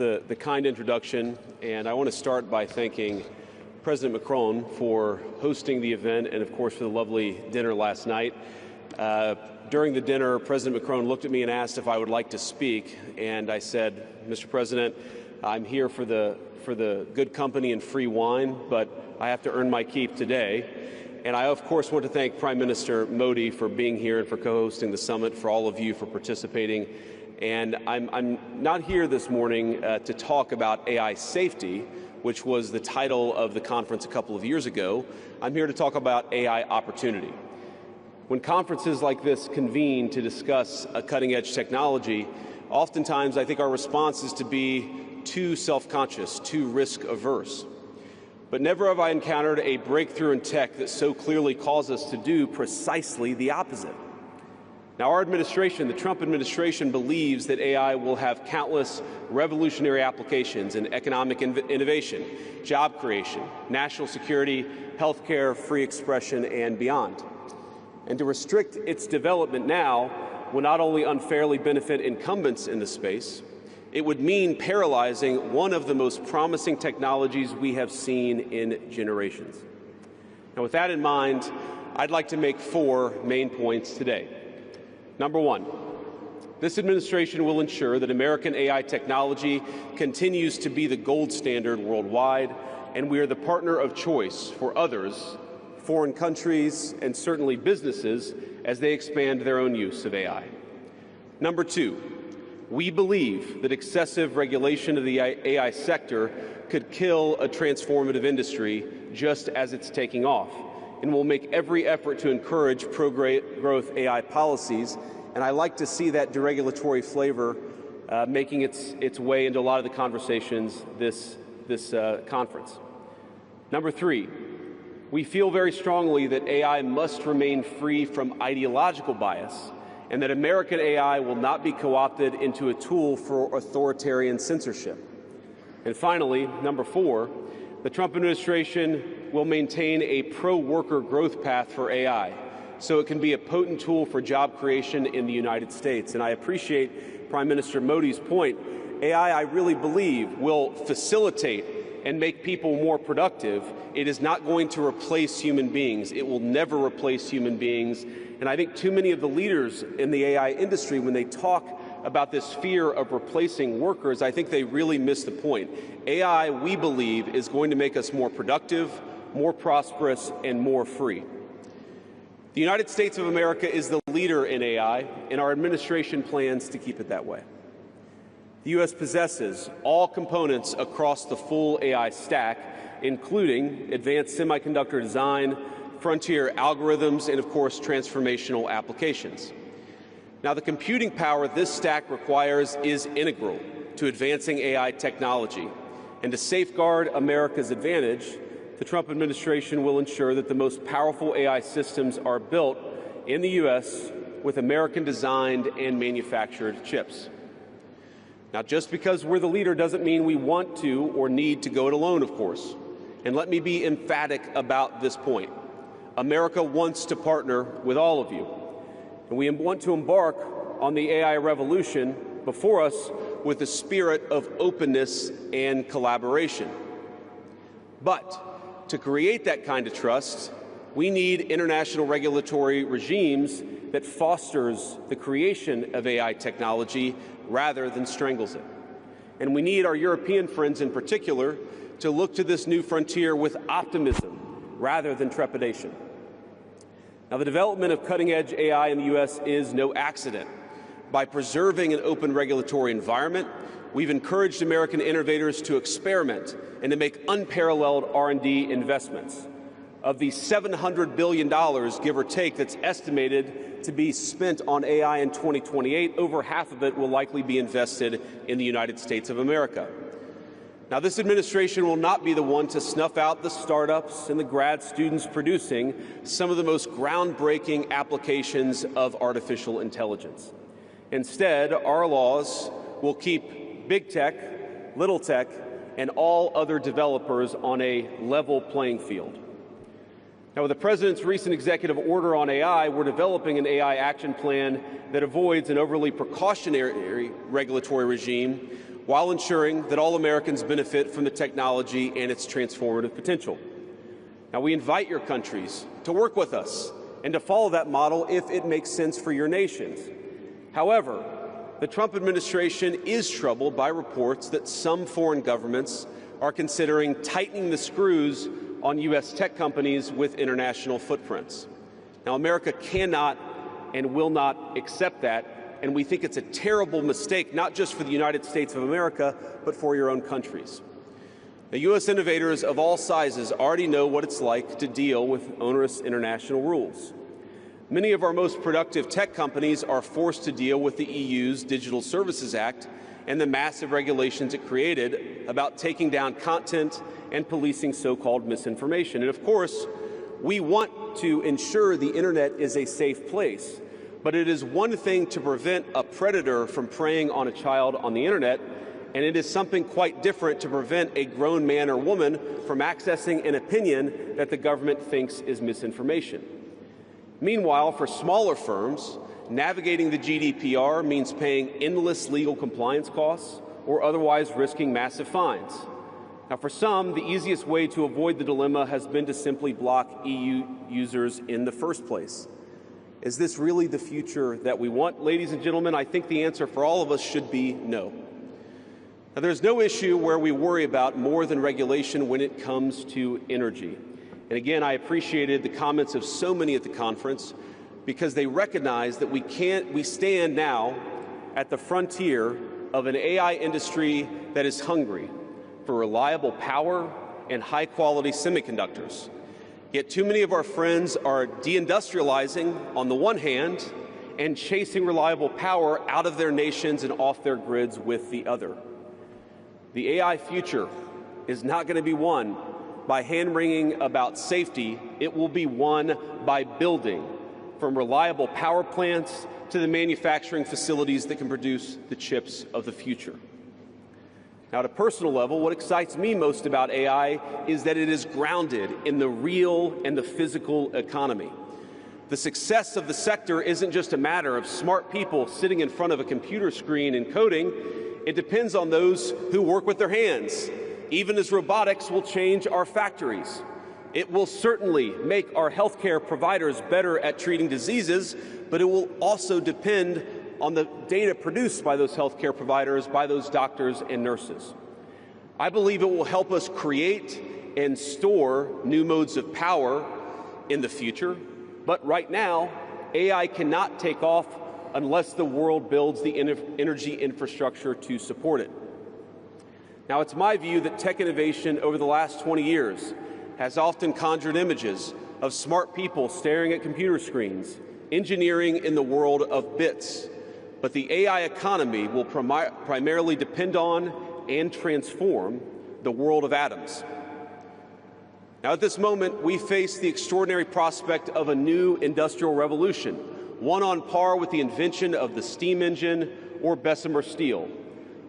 the kind introduction, and I want to start by thanking President Macron for hosting the event and, of course, for the lovely dinner last night. During the dinner, President Macron looked at me and asked if I would like to speak, and I said, Mr. President, I'm here for the good company and free wine, but I have to earn my keep today. And I, of course, want to thank Prime Minister Modi for being here and for co-hosting the summit, for all of you for participating. And I'm not here this morning to talk about AI safety, which was the title of the conference a couple of years ago. I'm here to talk about AI opportunity. When conferences like this convene to discuss a cutting-edge technology, oftentimes I think our response is to be too self-conscious, too risk-averse. But never have I encountered a breakthrough in tech that so clearly calls us to do precisely the opposite. Now, our administration, the Trump administration, believes that AI will have countless revolutionary applications in economic innovation, job creation, national security, healthcare, free expression, and beyond. And to restrict its development now will not only unfairly benefit incumbents in the space, it would mean paralyzing one of the most promising technologies we have seen in generations. Now, with that in mind, I'd like to make 4 main points today. Number 1, this administration will ensure that American AI technology continues to be the gold standard worldwide, and we are the partner of choice for others, foreign countries, and certainly businesses as they expand their own use of AI. Number 2, we believe that excessive regulation of the AI sector could kill a transformative industry just as it's taking off, and will make every effort to encourage pro-growth AI policies. And I like to see that deregulatory flavor making its way into a lot of the conversations this conference. Number 3, we feel very strongly that AI must remain free from ideological bias, and that American AI will not be co-opted into a tool for authoritarian censorship. And finally, number 4, the Trump administration will maintain a pro-worker growth path for AI, so it can be a potent tool for job creation in the United States. And I appreciate Prime Minister Modi's point. AI, I really believe, will facilitate and make people more productive. It is not going to replace human beings. It will never replace human beings. And I think too many of the leaders in the AI industry, when they talk about this fear of replacing workers, I think they really miss the point. AI, we believe, is going to make us more productive, more prosperous, and more free. The United States of America is the leader in AI, and our administration plans to keep it that way. The U.S. possesses all components across the full AI stack, including advanced semiconductor design, frontier algorithms, and, of course, transformational applications. Now, the computing power this stack requires is integral to advancing AI technology. And to safeguard America's advantage, the Trump administration will ensure that the most powerful AI systems are built in the U.S. with American-designed and manufactured chips. Now, just because we're the leader doesn't mean we want to or need to go it alone, of course. And let me be emphatic about this point. America wants to partner with all of you. And we want to embark on the AI revolution before us with a spirit of openness and collaboration. But to create that kind of trust, we need international regulatory regimes that fosters the creation of AI technology rather than strangles it. And we need our European friends in particular to look to this new frontier with optimism rather than trepidation. Now, the development of cutting-edge AI in the U.S. is no accident. By preserving an open regulatory environment, we've encouraged American innovators to experiment and to make unparalleled R&D investments. Of the $700 billion, give or take, that's estimated to be spent on AI in 2028, over half of it will likely be invested in the United States of America. Now, this administration will not be the one to snuff out the startups and the grad students producing some of the most groundbreaking applications of artificial intelligence. Instead, our laws will keep big tech, little tech, and all other developers on a level playing field. Now, with the President's recent executive order on AI, we're developing an AI action plan that avoids an overly precautionary regulatory regime while ensuring that all Americans benefit from the technology and its transformative potential. Now, we invite your countries to work with us and to follow that model if it makes sense for your nations. However, the Trump administration is troubled by reports that some foreign governments are considering tightening the screws on U.S. tech companies with international footprints. Now, America cannot and will not accept that, and we think it's a terrible mistake, not just for the United States of America, but for your own countries. The U.S. innovators of all sizes already know what it's like to deal with onerous international rules. Many of our most productive tech companies are forced to deal with the EU's Digital Services Act and the massive regulations it created about taking down content and policing so-called misinformation. And of course, we want to ensure the internet is a safe place, but it is one thing to prevent a predator from preying on a child on the internet, and it is something quite different to prevent a grown man or woman from accessing an opinion that the government thinks is misinformation. Meanwhile, for smaller firms, navigating the GDPR means paying endless legal compliance costs or otherwise risking massive fines. Now, for some, the easiest way to avoid the dilemma has been to simply block EU users in the first place. Is this really the future that we want? Ladies and gentlemen, I think the answer for all of us should be no. Now, there's no issue where we worry about more than regulation when it comes to energy. And again, I appreciated the comments of so many at the conference because they recognize that we stand now at the frontier of an AI industry that is hungry for reliable power and high-quality semiconductors. Yet too many of our friends are deindustrializing on the one hand and chasing reliable power out of their nations and off their grids with the other. The AI future is not going to be won by hand-wringing about safety. It will be won by building, from reliable power plants to the manufacturing facilities that can produce the chips of the future. Now, at a personal level, what excites me most about AI is that it is grounded in the real and the physical economy. The success of the sector isn't just a matter of smart people sitting in front of a computer screen and coding. It depends on those who work with their hands, even as robotics will change our factories. It will certainly make our healthcare providers better at treating diseases, but it will also depend on the data produced by those healthcare providers, by those doctors and nurses. I believe it will help us create and store new modes of power in the future, but right now, AI cannot take off unless the world builds the energy infrastructure to support it. Now, it's my view that tech innovation over the last 20 years has often conjured images of smart people staring at computer screens, engineering in the world of bits. But the AI economy will primarily depend on and transform the world of atoms. Now, at this moment, we face the extraordinary prospect of a new industrial revolution, one on par with the invention of the steam engine or Bessemer steel.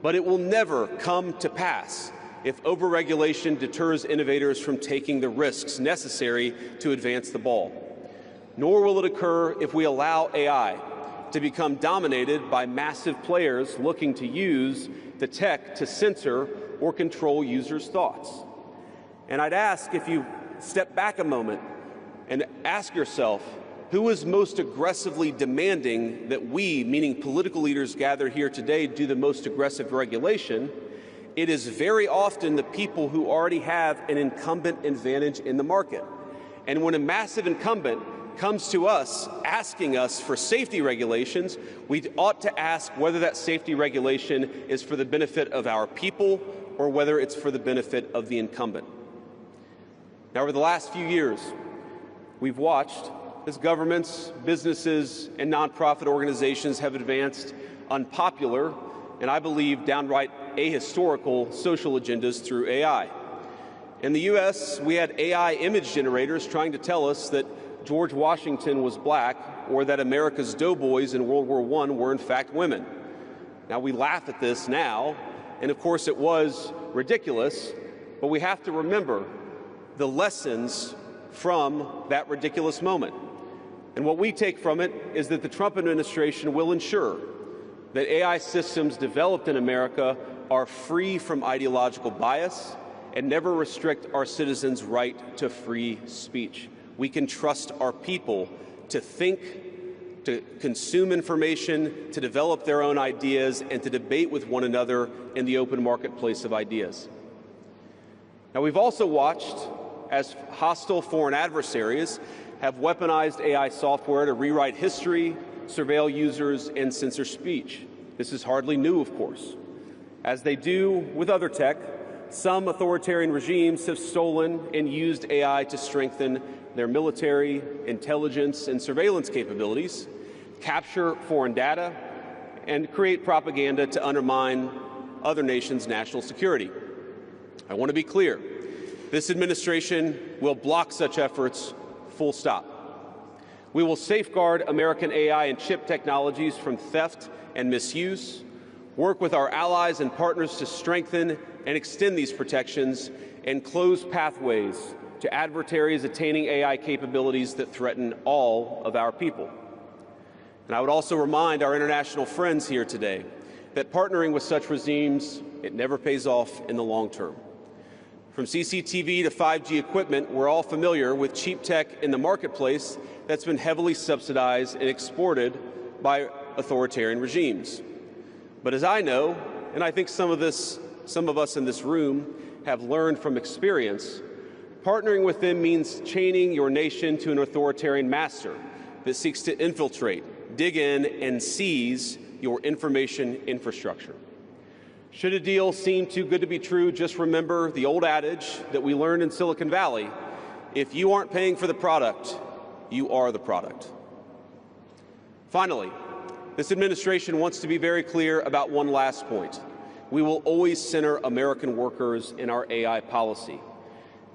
But it will never come to pass if overregulation deters innovators from taking the risks necessary to advance the ball. Nor will it occur if we allow AI to become dominated by massive players looking to use the tech to censor or control users' thoughts. And I'd ask, if you step back a moment and ask yourself, who is most aggressively demanding that we, meaning political leaders gathered here today, do the most aggressive regulation? It is very often the people who already have an incumbent advantage in the market. And when a massive incumbent comes to us asking us for safety regulations, we ought to ask whether that safety regulation is for the benefit of our people or whether it's for the benefit of the incumbent. Now, over the last few years, we've watched as governments, businesses, and nonprofit organizations have advanced unpopular and, I believe, downright ahistorical social agendas through AI. In the U.S., we had AI image generators trying to tell us that George Washington was black or that America's doughboys in World War I were in fact women. Now, we laugh at this now, and of course it was ridiculous, but we have to remember the lessons from that ridiculous moment. And what we take from it is that the Trump administration will ensure that AI systems developed in America are free from ideological bias and never restrict our citizens' right to free speech. We can trust our people to think, to consume information, to develop their own ideas, and to debate with one another in the open marketplace of ideas. Now, we've also watched as hostile foreign adversaries have weaponized AI software to rewrite history, surveil users, and censor speech. This is hardly new, of course. As they do with other tech, some authoritarian regimes have stolen and used AI to strengthen their military, intelligence, and surveillance capabilities, capture foreign data, and create propaganda to undermine other nations' national security. I want to be clear. This administration will block such efforts, full stop. We will safeguard American AI and chip technologies from theft and misuse, work with our allies and partners to strengthen and extend these protections, and close pathways to adversaries attaining AI capabilities that threaten all of our people. And I would also remind our international friends here today that partnering with such regimes, it never pays off in the long term. From CCTV to 5G equipment, we're all familiar with cheap tech in the marketplace that's been heavily subsidized and exported by authoritarian regimes. But as I know, and I think some of us in this room have learned from experience, partnering with them means chaining your nation to an authoritarian master that seeks to infiltrate, dig in, and seize your information infrastructure. Should a deal seem too good to be true, just remember the old adage that we learned in Silicon Valley: if you aren't paying for the product, you are the product. Finally, this administration wants to be very clear about one last point. We will always center American workers in our AI policy.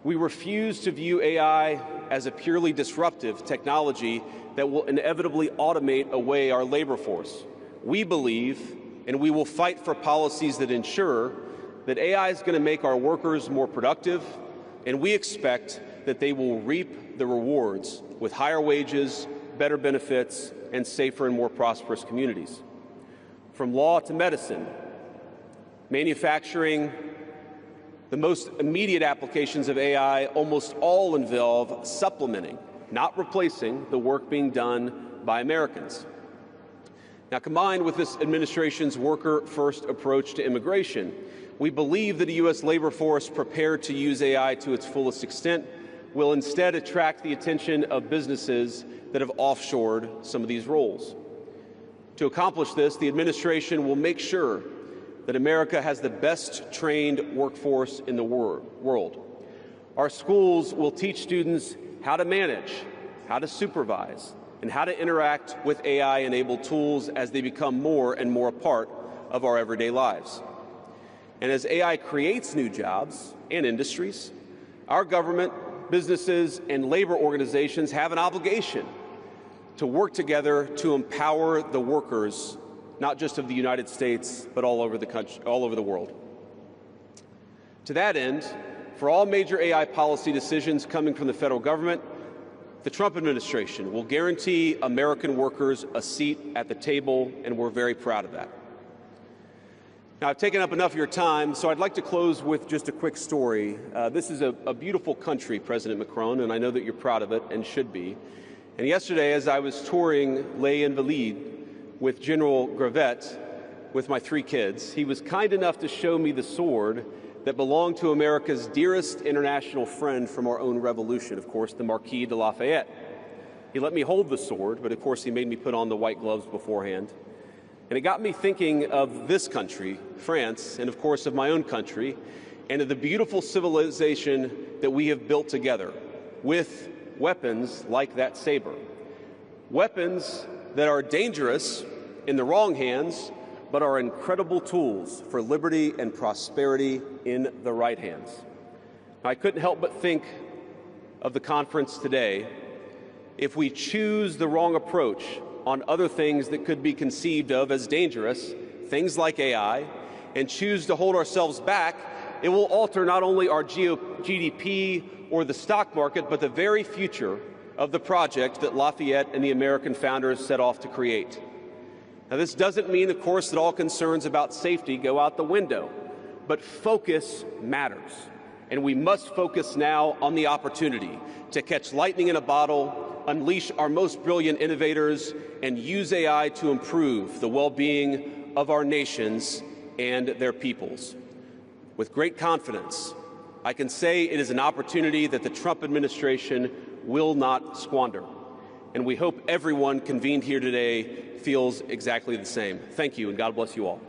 We refuse to view AI as a purely disruptive technology that will inevitably automate away our labor force. We believe, and we will fight for policies that ensure that AI is going to make our workers more productive, and we expect that they will reap the rewards with higher wages, better benefits, and safer and more prosperous communities. From law to medicine, manufacturing, the most immediate applications of AI almost all involve supplementing, not replacing, the work being done by Americans. Now, combined with this administration's worker-first approach to immigration, we believe that a U.S. labor force prepared to use AI to its fullest extent will instead attract the attention of businesses that have offshored some of these roles. To accomplish this, the administration will make sure that America has the best trained workforce in the world. Our schools will teach students how to manage, how to supervise, and how to interact with AI-enabled tools as they become more and more a part of our everyday lives. And as AI creates new jobs and industries, our government, businesses, and labor organizations have an obligation to work together to empower the workers, not just of the United States, but all over the country, all over the world. To that end, for all major AI policy decisions coming from the federal government, the Trump administration will guarantee American workers a seat at the table, and we're very proud of that. Now, I've taken up enough of your time, so I'd like to close with just a quick story. This is a beautiful country, President Macron, and I know that you're proud of it and should be. And yesterday, as I was touring Les Invalides with General Gravette with my 3 kids, he was kind enough to show me the sword that belonged to America's dearest international friend from our own revolution, of course, the Marquis de Lafayette. He let me hold the sword, but of course he made me put on the white gloves beforehand. And it got me thinking of this country, France, and of course of my own country, and of the beautiful civilization that we have built together with weapons like that saber. Weapons that are dangerous in the wrong hands, but are incredible tools for liberty and prosperity in the right hands. I couldn't help but think of the conference today. If we choose the wrong approach on other things that could be conceived of as dangerous, things like AI, and choose to hold ourselves back, it will alter not only our GDP or the stock market, but the very future of the project that Lafayette and the American founders set off to create. Now, this doesn't mean, of course, that all concerns about safety go out the window, but focus matters. And we must focus now on the opportunity to catch lightning in a bottle, unleash our most brilliant innovators, and use AI to improve the well-being of our nations and their peoples. With great confidence, I can say it is an opportunity that the Trump administration will not squander. And we hope everyone convened here today feels exactly the same. Thank you, and God bless you all.